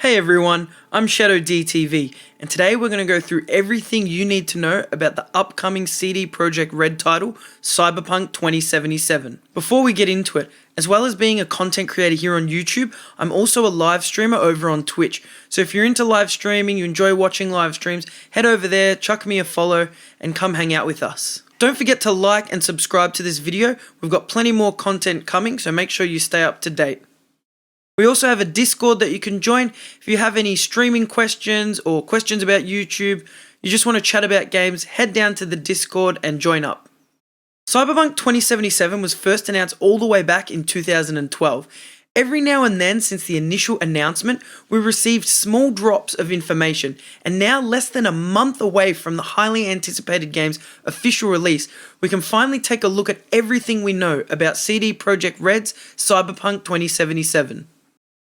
Hey everyone, I'm Shadow DTV, and today we're going to go through everything you need to know about the upcoming CD Projekt Red title, Cyberpunk 2077. Before we get into it, as well as being a content creator here on YouTube, I'm also a live streamer over on Twitch. So if you're into live streaming, you enjoy watching live streams, head over there, chuck me a follow, and come hang out with us. Don't forget to like and subscribe to this video. We've got plenty more content coming, so make sure you stay up to date. We also have a Discord that you can join if you have any streaming questions or questions about YouTube, you just want to chat about games, head down to the Discord and join up. Cyberpunk 2077 was first announced all the way back in 2012. Every now and then since the initial announcement, we received small drops of information, and now less than a month away from the highly anticipated game's official release, we can finally take a look at everything we know about CD Projekt Red's Cyberpunk 2077.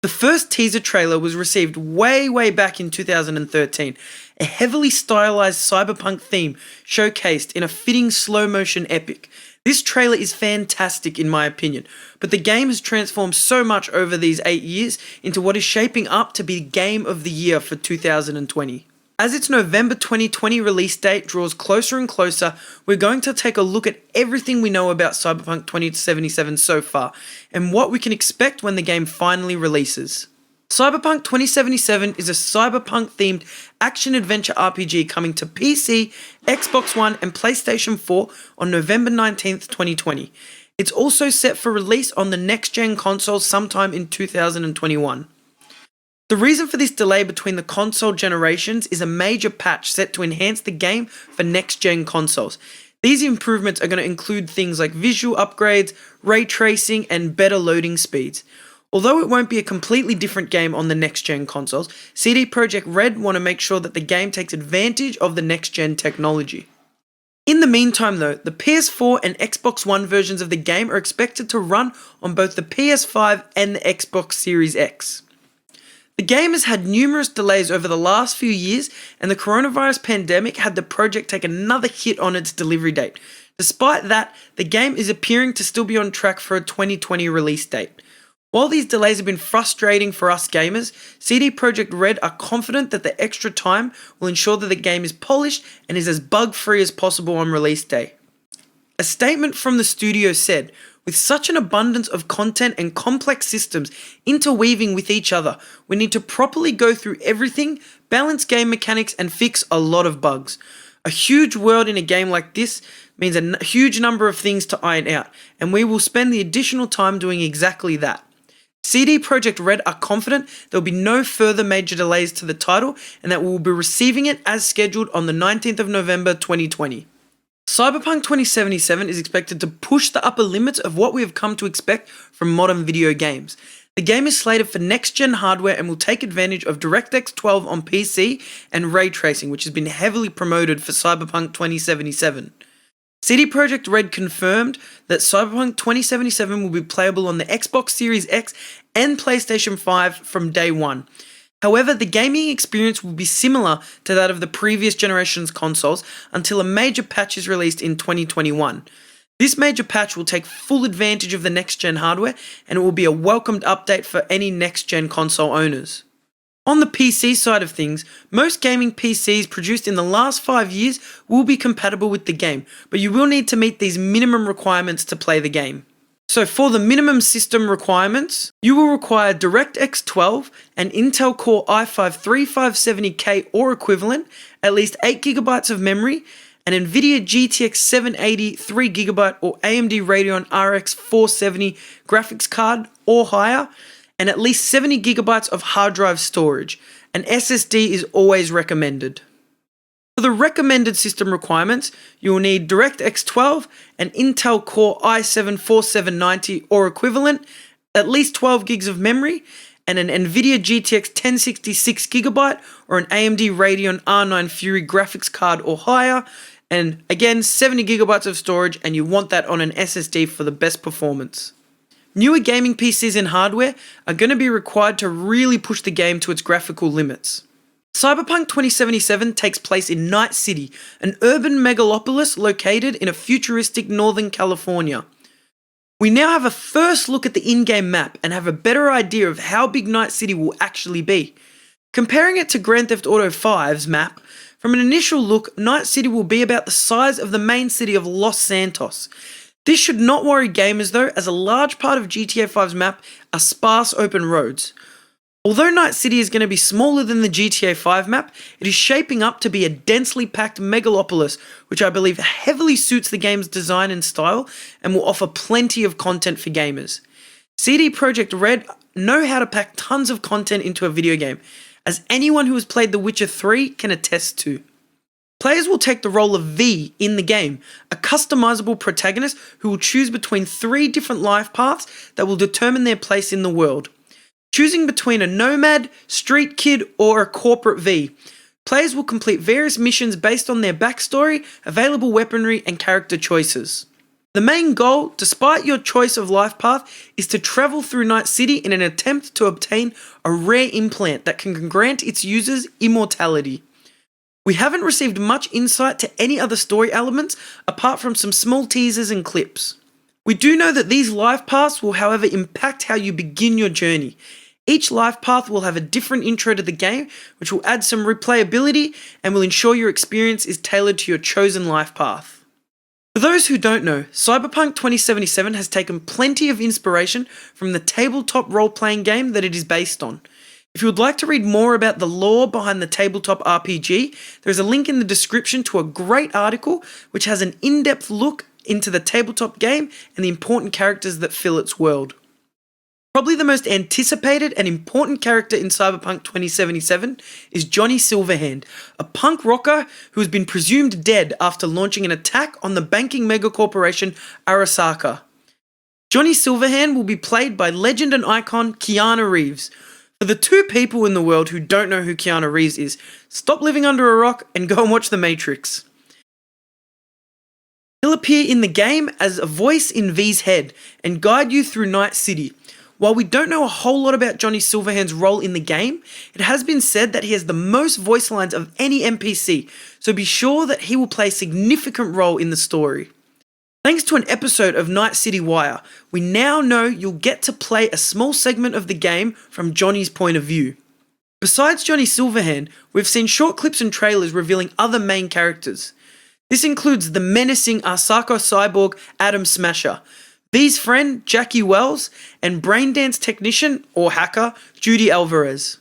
The first teaser trailer was received way back in 2013, a heavily stylized cyberpunk theme showcased in a fitting slow-motion epic. This trailer is fantastic in my opinion, but the game has transformed so much over these 8 years into what is shaping up to be Game of the Year for 2020. As its November 2020 release date draws closer and closer, we're going to take a look at everything we know about Cyberpunk 2077 so far, and what we can expect when the game finally releases. Cyberpunk 2077 is a cyberpunk-themed action-adventure RPG coming to PC, Xbox One, and PlayStation 4 on November 19th, 2020. It's also set for release on the next-gen consoles sometime in 2021. The reason for this delay between the console generations is a major patch set to enhance the game for next-gen consoles. These improvements are going to include things like visual upgrades, ray tracing, and better loading speeds. Although it won't be a completely different game on the next-gen consoles, CD Projekt Red want to make sure that the game takes advantage of the next-gen technology. In the meantime though, the PS4 and Xbox One versions of the game are expected to run on both the PS5 and the Xbox Series X. The game has had numerous delays over the last few years, and the coronavirus pandemic had the project take another hit on its delivery date. Despite that, the game is appearing to still be on track for a 2020 release date. While these delays have been frustrating for us gamers, CD Projekt Red are confident that the extra time will ensure that the game is polished and is as bug-free as possible on release day. A statement from the studio said, "With such an abundance of content and complex systems interweaving with each other, we need to properly go through everything, balance game mechanics, and fix a lot of bugs. A huge world in a game like this means a huge number of things to iron out, and we will spend the additional time doing exactly that." CD Projekt Red are confident there will be no further major delays to the title, and that we will be receiving it as scheduled on the 19th of November 2020. Cyberpunk 2077 is expected to push the upper limits of what we have come to expect from modern video games. The game is slated for next-gen hardware and will take advantage of DirectX 12 on PC and ray tracing, which has been heavily promoted for Cyberpunk 2077. CD Projekt Red confirmed that Cyberpunk 2077 will be playable on the Xbox Series X and PlayStation 5 from day one. However, the gaming experience will be similar to that of the previous generation's consoles until a major patch is released in 2021. This major patch will take full advantage of the next-gen hardware, and it will be a welcomed update for any next-gen console owners. On the PC side of things, most gaming PCs produced in the last 5 years will be compatible with the game, but you will need to meet these minimum requirements to play the game. So for the minimum system requirements, you will require DirectX 12, an Intel Core i5-3570K or equivalent, at least 8GB of memory, an NVIDIA GTX 780 3GB or AMD Radeon RX 470 graphics card or higher, and at least 70GB of hard drive storage. An SSD is always recommended. For the recommended system requirements, you will need DirectX 12, an Intel Core i7-4790 or equivalent, at least 12GB of memory, and an NVIDIA GTX 1060 6GB or an AMD Radeon R9 Fury graphics card or higher, and again 70GB of storage, and you want that on an SSD for the best performance. Newer gaming PCs and hardware are going to be required to really push the game to its graphical limits. Cyberpunk 2077 takes place in Night City, an urban megalopolis located in a futuristic Northern California. We now have a first look at the in-game map and have a better idea of how big Night City will actually be. Comparing it to Grand Theft Auto 5's map, from an initial look, Night City will be about the size of the main city of Los Santos. This should not worry gamers though, as a large part of GTA 5's map are sparse open roads. Although Night City is going to be smaller than the GTA 5 map, it is shaping up to be a densely packed megalopolis, which I believe heavily suits the game's design and style and will offer plenty of content for gamers. CD Projekt Red know how to pack tons of content into a video game, as anyone who has played The Witcher 3 can attest to. Players will take the role of V in the game, a customizable protagonist who will choose between 3 different life paths that will determine their place in the world. Choosing between a nomad, street kid, or a corporate V, players will complete various missions based on their backstory, available weaponry, and character choices. The main goal, despite your choice of life path, is to travel through Night City in an attempt to obtain a rare implant that can grant its users immortality. We haven't received much insight to any other story elements apart from some small teasers and clips. We do know that these life paths will however impact how you begin your journey. Each life path will have a different intro to the game, which will add some replayability and will ensure your experience is tailored to your chosen life path. For those who don't know, Cyberpunk 2077 has taken plenty of inspiration from the tabletop role-playing game that it is based on. If you would like to read more about the lore behind the tabletop RPG, there is a link in the description to a great article which has an in-depth look into the tabletop game and the important characters that fill its world. Probably the most anticipated and important character in Cyberpunk 2077 is Johnny Silverhand, a punk rocker who has been presumed dead after launching an attack on the banking megacorporation Arasaka. Johnny Silverhand will be played by legend and icon Keanu Reeves. For the 2 people in the world who don't know who Keanu Reeves is, stop living under a rock and go and watch The Matrix. He'll appear in the game as a voice in V's head and guide you through Night City. While we don't know a whole lot about Johnny Silverhand's role in the game, it has been said that he has the most voice lines of any NPC, so be sure that he will play a significant role in the story. Thanks to an episode of Night City Wire, we now know you'll get to play a small segment of the game from Johnny's point of view. Besides Johnny Silverhand, we've seen short clips and trailers revealing other main characters. This includes the menacing Arasaka cyborg Adam Smasher, V's friend Jackie Wells, and braindance technician or hacker Judy Alvarez.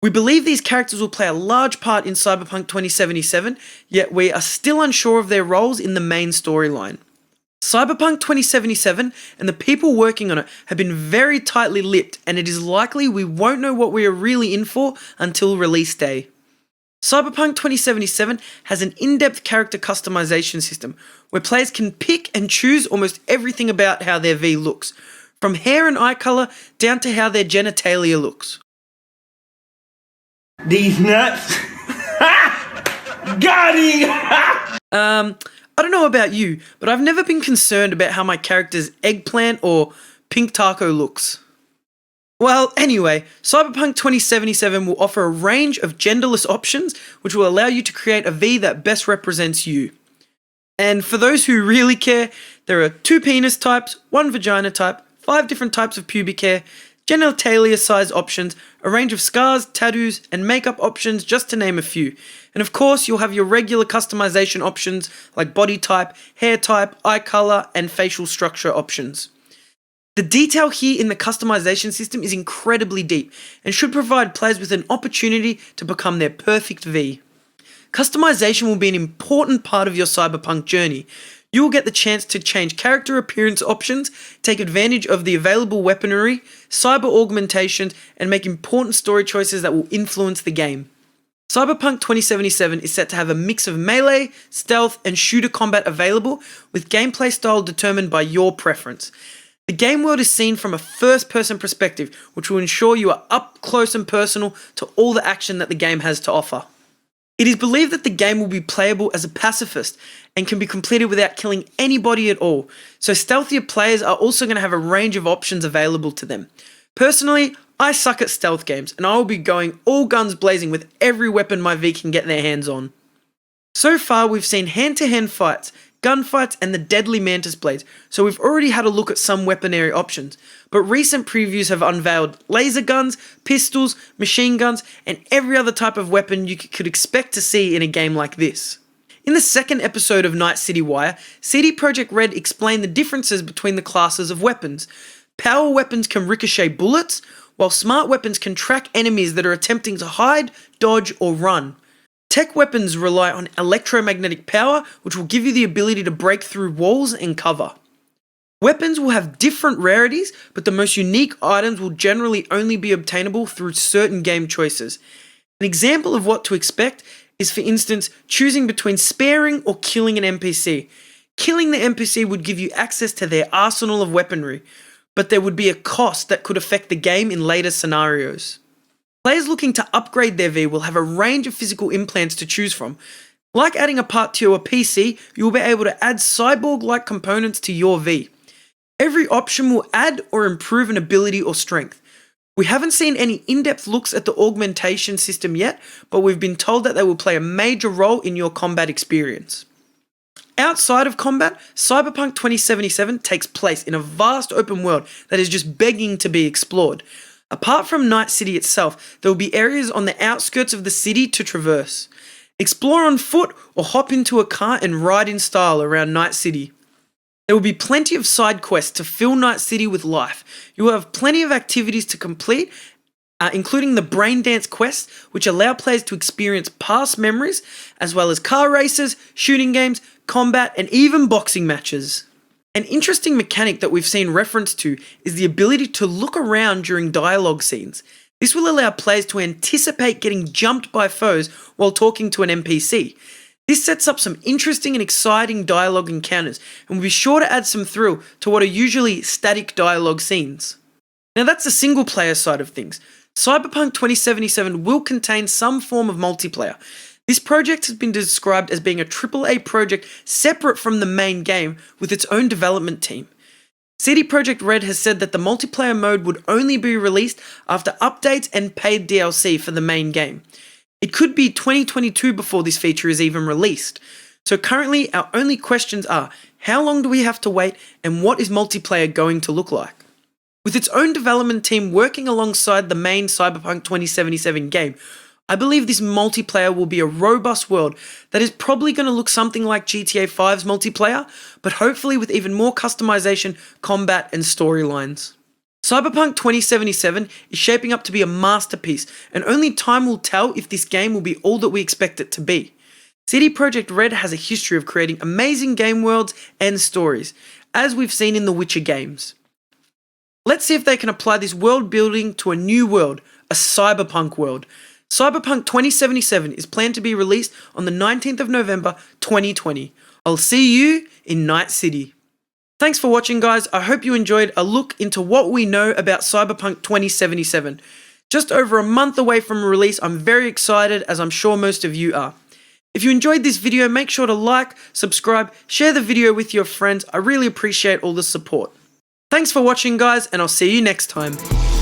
We believe these characters will play a large part in Cyberpunk 2077, yet we are still unsure of their roles in the main storyline. Cyberpunk 2077 and the people working on it have been very tightly lipped, and it is likely we won't know what we are really in for until release day. Cyberpunk 2077 has an in-depth character customization system where players can pick and choose almost everything about how their V looks, from hair and eye colour down to how their genitalia looks. These nuts. Got him! I don't know about you, but I've never been concerned about how my character's eggplant or pink taco looks. Well, anyway, Cyberpunk 2077 will offer a range of genderless options which will allow you to create a V that best represents you. And for those who really care, there are 2 penis types, 1 vagina type, 5 different types of pubic hair, genitalia size options, a range of scars, tattoos, and makeup options, just to name a few. And of course, you'll have your regular customization options like body type, hair type, eye color, and facial structure options. The detail here in the customization system is incredibly deep and should provide players with an opportunity to become their perfect V. Customization will be an important part of your Cyberpunk journey. You will get the chance to change character appearance options, take advantage of the available weaponry, cyber augmentations, and make important story choices that will influence the game. Cyberpunk 2077 is set to have a mix of melee, stealth, and shooter combat available, with gameplay style determined by your preference. The game world is seen from a first-person perspective, which will ensure you are up close and personal to all the action that the game has to offer. It is believed that the game will be playable as a pacifist and can be completed without killing anybody at all, so stealthier players are also going to have a range of options available to them. Personally, I suck at stealth games, and I will be going all guns blazing with every weapon my V can get their hands on. So far, we've seen hand-to-hand fights, gunfights, and the deadly mantis blades, so we've already had a look at some weaponry options, but recent previews have unveiled laser guns, pistols, machine guns, and every other type of weapon you could expect to see in a game like this. In the second episode of Night City Wire, CD Projekt Red explained the differences between the classes of weapons. Power weapons can ricochet bullets, while smart weapons can track enemies that are attempting to hide, dodge, or run. Tech weapons rely on electromagnetic power, which will give you the ability to break through walls and cover. Weapons will have different rarities, but the most unique items will generally only be obtainable through certain game choices. An example of what to expect is, for instance, choosing between sparing or killing an NPC. Killing the NPC would give you access to their arsenal of weaponry, but there would be a cost that could affect the game in later scenarios. Players looking to upgrade their V will have a range of physical implants to choose from. Like adding a part to your PC, you will be able to add cyborg-like components to your V. Every option will add or improve an ability or strength. We haven't seen any in-depth looks at the augmentation system yet, but we've been told that they will play a major role in your combat experience. Outside of combat, Cyberpunk 2077 takes place in a vast open world that is just begging to be explored. Apart from Night City itself, there will be areas on the outskirts of the city to traverse. Explore on foot or hop into a car and ride in style around Night City. There will be plenty of side quests to fill Night City with life. You will have plenty of activities to complete, including the Brain Dance quests, which allow players to experience past memories, as well as car races, shooting games, combat, and even boxing matches. An interesting mechanic that we've seen reference to is the ability to look around during dialogue scenes. This will allow players to anticipate getting jumped by foes while talking to an NPC. This sets up some interesting and exciting dialogue encounters and will be sure to add some thrill to what are usually static dialogue scenes. Now that's the single player side of things. Cyberpunk 2077 will contain some form of multiplayer. This project has been described as being a AAA project separate from the main game with its own development team. CD Projekt Red has said that the multiplayer mode would only be released after updates and paid DLC for the main game. It could be 2022 before this feature is even released. So currently our only questions are, how long do we have to wait and what is multiplayer going to look like? With its own development team working alongside the main Cyberpunk 2077 game, I believe this multiplayer will be a robust world that is probably going to look something like GTA 5's multiplayer, but hopefully with even more customization, combat, and storylines. Cyberpunk 2077 is shaping up to be a masterpiece, and only time will tell if this game will be all that we expect it to be. CD Projekt Red has a history of creating amazing game worlds and stories, as we've seen in the Witcher games. Let's see if they can apply this world building to a new world, a cyberpunk world. Cyberpunk 2077 is planned to be released on the 19th of November 2020. I'll see you in Night City. Thanks for watching, guys. I hope you enjoyed a look into what we know about Cyberpunk 2077. Just over a month away from release, I'm very excited, as I'm sure most of you are. If you enjoyed this video, make sure to like, subscribe, share the video with your friends. I really appreciate all the support. Thanks for watching, guys, and I'll see you next time.